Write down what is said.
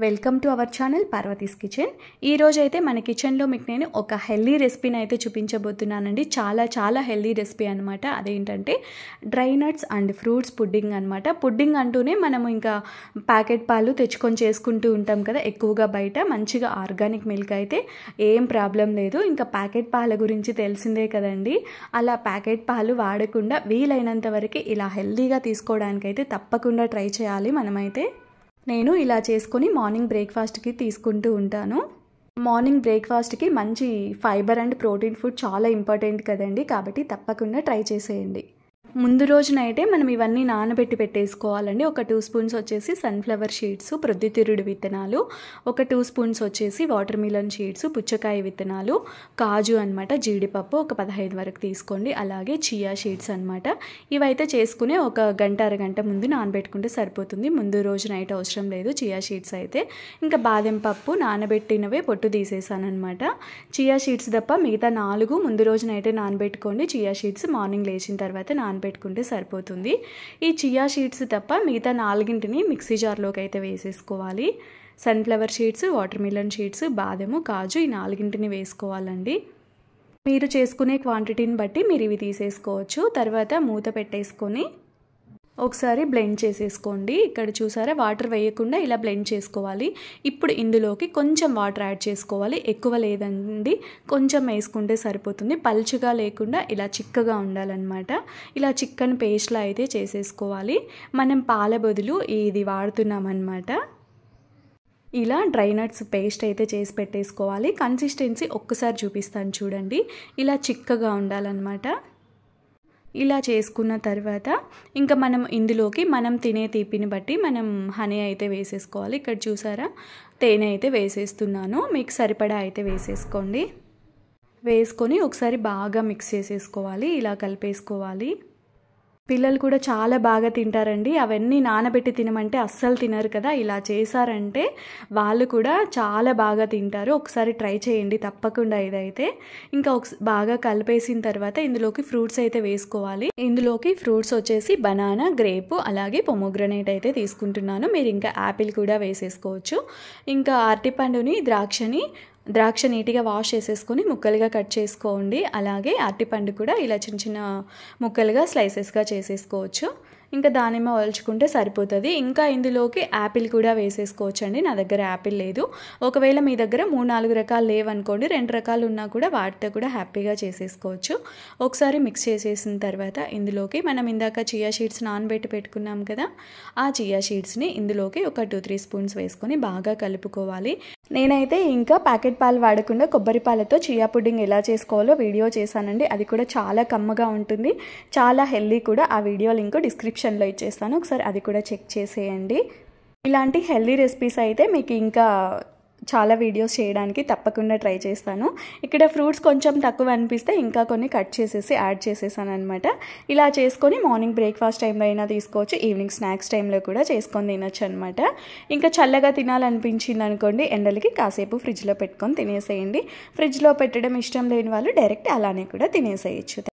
Welcome to our channel Parvati's kitchen. ఈ రోజు అయితే మన కిచెన్లో మీకు నేను ఒక హెల్దీ రెసిపీని అయితే చూపించబోతున్నానండి. చాలా హెల్దీ రెసిపీ అనమాట. అదేంటంటే dry nuts and fruits pudding అనమాట. పుడ్డింగ్ అంటూనే మనము ఇంకా ప్యాకెట్ పాలు తెచ్చుకొని చేసుకుంటూ ఉంటాం కదా, ఎక్కువగా బయట. మంచిగా ఆర్గానిక్ మిల్క్ అయితే ఏం ప్రాబ్లం లేదు. ఇంకా ప్యాకెట్ పాల గురించి తెలిసిందే కదండి. అలా ప్యాకెట్ పాలు వాడకుండా వీలైనంత వరకు ఇలా హెల్దీగా తీసుకోవడానికైతే తప్పకుండా ట్రై చేయాలి మనమైతే. నేను ఇలా చేసుకొని మార్నింగ్ బ్రేక్ఫాస్ట్కి తీసుకుంటూ ఉంటాను. మార్నింగ్ బ్రేక్ఫాస్ట్కి మంచి ఫైబర్ అండ్ ప్రోటీన్ ఫుడ్ చాలా ఇంపార్టెంట్ కదండి, కాబట్టి తప్పకుండా ట్రై చేసేయండి. ముందు రోజు నైటే మనం ఇవన్నీ నానబెట్టి పెట్టేసుకోవాలండి. ఒక 2 స్పూన్స్ వచ్చేసి సన్ఫ్లవర్ సీడ్స్, ప్రొద్దుతిరుడు విత్తనాలు, ఒక 2 స్పూన్స్ వచ్చేసి వాటర్ మిలన్ సీడ్స్, పుచ్చకాయ విత్తనాలు, కాజు అనమాట, జీడిపప్పు ఒక 15 వరకు తీసుకోండి. అలాగే చియా సీడ్స్ అనమాట. ఇవైతే చేసుకునే ఒక గంట అరగంట ముందు నానబెట్టుకుంటే సరిపోతుంది. ముందు రోజు నైట్ అవసరం లేదు చియా సీడ్స్ అయితే. ఇంకా బాదం పప్పు నానబెట్టినవే పొట్టు తీసేసాను అనమాట. చియా సీడ్స్ తప్ప మిగతా 4 ముందు రోజు నైటే నానబెట్టుకోండి. చియా సీడ్స్ మార్నింగ్ లేచిన తర్వాత పెట్టుకుంటే సరిపోతుంది. ఈ చియా సీడ్స్ తప్ప మిగతా 4ని మిక్సీ జార్లోకి అయితే వేసేసుకోవాలి. Sunflower seeds, watermelon seeds, బాదము, కాజు ఈ 4ని వేసుకోవాలండి. మీరు చేసుకునే క్వాంటిటీని బట్టి మీరు ఇవి తీసేసుకోవచ్చు. తర్వాత మూత పెట్టేసుకొని ఒకసారి బ్లెండ్ చేసేసుకోండి. ఇక్కడ చూసారా, వాటర్ వేయకుండా ఇలా బ్లెండ్ చేసుకోవాలి. ఇప్పుడు ఇందులోకి కొంచెం వాటర్ యాడ్ చేసుకోవాలి. ఎక్కువ లేదండి, కొంచెం వేసుకుంటే సరిపోతుంది. పల్చగా లేకుండా ఇలా చిక్కగా ఉండాలన్నమాట. ఇలా చిక్కని పేస్ట్లా అయితే చేసేసుకోవాలి. మనం పాల బదులు ఇది వాడుతున్నామన్నమాట. ఇలా డ్రై నట్స్ పేస్ట్ అయితే చేసి పెట్టేసుకోవాలి. కన్సిస్టెన్సీ ఒక్కసారి చూపిస్తాను చూడండి. ఇలా చిక్కగా ఉండాలన్నమాట. ఇలా చేసుకున్న తర్వాత ఇంకా మనం ఇందులోకి మనం తినే తీపిని బట్టి మనం హనీ అయితే వేసేసుకోవాలి. ఇక్కడ చూసారా, తేనె అయితే వేసేస్తున్నాను. మీకు సరిపడా అయితే వేసేసుకోండి. వేసుకొని ఒకసారి బాగా మిక్స్ చేసేసుకోవాలి. ఇలా కలిపేసుకోవాలి. పిల్లలు కూడా చాలా బాగా తింటారండి. అవన్నీ నానబెట్టి తినమంటే అస్సలు తినరు కదా. ఇలా చేశారంటే వాళ్ళు కూడా చాలా బాగా తింటారు. ఒకసారి ట్రై చేయండి తప్పకుండా ఇదైతే. ఇంకా బాగా కలిపేసిన తర్వాత ఇందులోకి ఫ్రూట్స్ అయితే వేసుకోవాలి. ఇందులోకి ఫ్రూట్స్ వచ్చేసి బనానా, గ్రేపు, అలాగే పొమోగ్రనేట్ అయితే తీసుకుంటున్నాను. మీరు ఇంకా యాపిల్ కూడా వేసేసుకోవచ్చు. ఇంకా అరటిపండుని, ద్రాక్ష నీట్గా వాష్ చేసేసుకొని ముక్కలుగా కట్ చేసుకోండి. అలాగే అరటిపండు కూడా ఇలా చిన్న ముక్కలుగా స్లైసెస్గా చేసేసుకోవచ్చు. ఇంకా దానిమ్మ వలుచుకుంటే సరిపోతుంది. ఇంకా ఇందులోకి యాపిల్ కూడా వేసేసుకోవచ్చు అండి. నా దగ్గర యాపిల్ లేదు. ఒకవేళ మీ దగ్గర 3-4 రకాలు లేవనుకోండి, 2 రకాలు ఉన్నా కూడా వాటితో కూడా హ్యాపీగా చేసేసుకోవచ్చు. ఒకసారి మిక్స్ చేసేసిన తర్వాత ఇందులోకి మనం ఇందాక చియా సీడ్స్ నానబెట్టి పెట్టుకున్నాం కదా, ఆ చియా సీడ్స్ని ఇందులోకి ఒక 2-3 స్పూన్స్ వేసుకొని బాగా కలుపుకోవాలి. నేనైతే ఇంకా ప్యాకెట్ పాలు వాడకుండా కొబ్బరి పాలతో చియా పుడ్డింగ్ ఎలా చేసుకోవాలో వీడియో చేశానండి. అది కూడా చాలా కమ్మగా ఉంటుంది, చాలా హెల్దీ కూడా. ఆ వీడియో లింక్ డిస్క్రిప్షన్లో ఇచ్చేస్తాను, ఒకసారి అది కూడా చెక్ చేసేయండి. ఇలాంటి హెల్దీ రెసిపీస్ అయితే మీకు ఇంకా చాలా వీడియోస్ చేయడానికి తప్పకుండా ట్రై చేస్తాను. ఇక్కడ ఫ్రూట్స్ కొంచెం తక్కువ అనిపిస్తే ఇంకా కొన్ని కట్ చేసేసి యాడ్ చేసేసాను అనమాట. ఇలా చేసుకొని మార్నింగ్ బ్రేక్ఫాస్ట్ టైంలో అయినా తీసుకోవచ్చు, ఈవినింగ్ స్నాక్స్ టైంలో కూడా చేసుకొని తినొచ్చు అనమాట. ఇంకా చల్లగా తినాలనిపించింది అనుకోండి, ఎండలకి కాసేపు ఫ్రిడ్జ్లో పెట్టుకొని తినేసేయండి. ఫ్రిడ్జ్లో పెట్టడం ఇష్టం లేని వాళ్ళు డైరెక్ట్ అలానే కూడా తినేసేయచ్చు.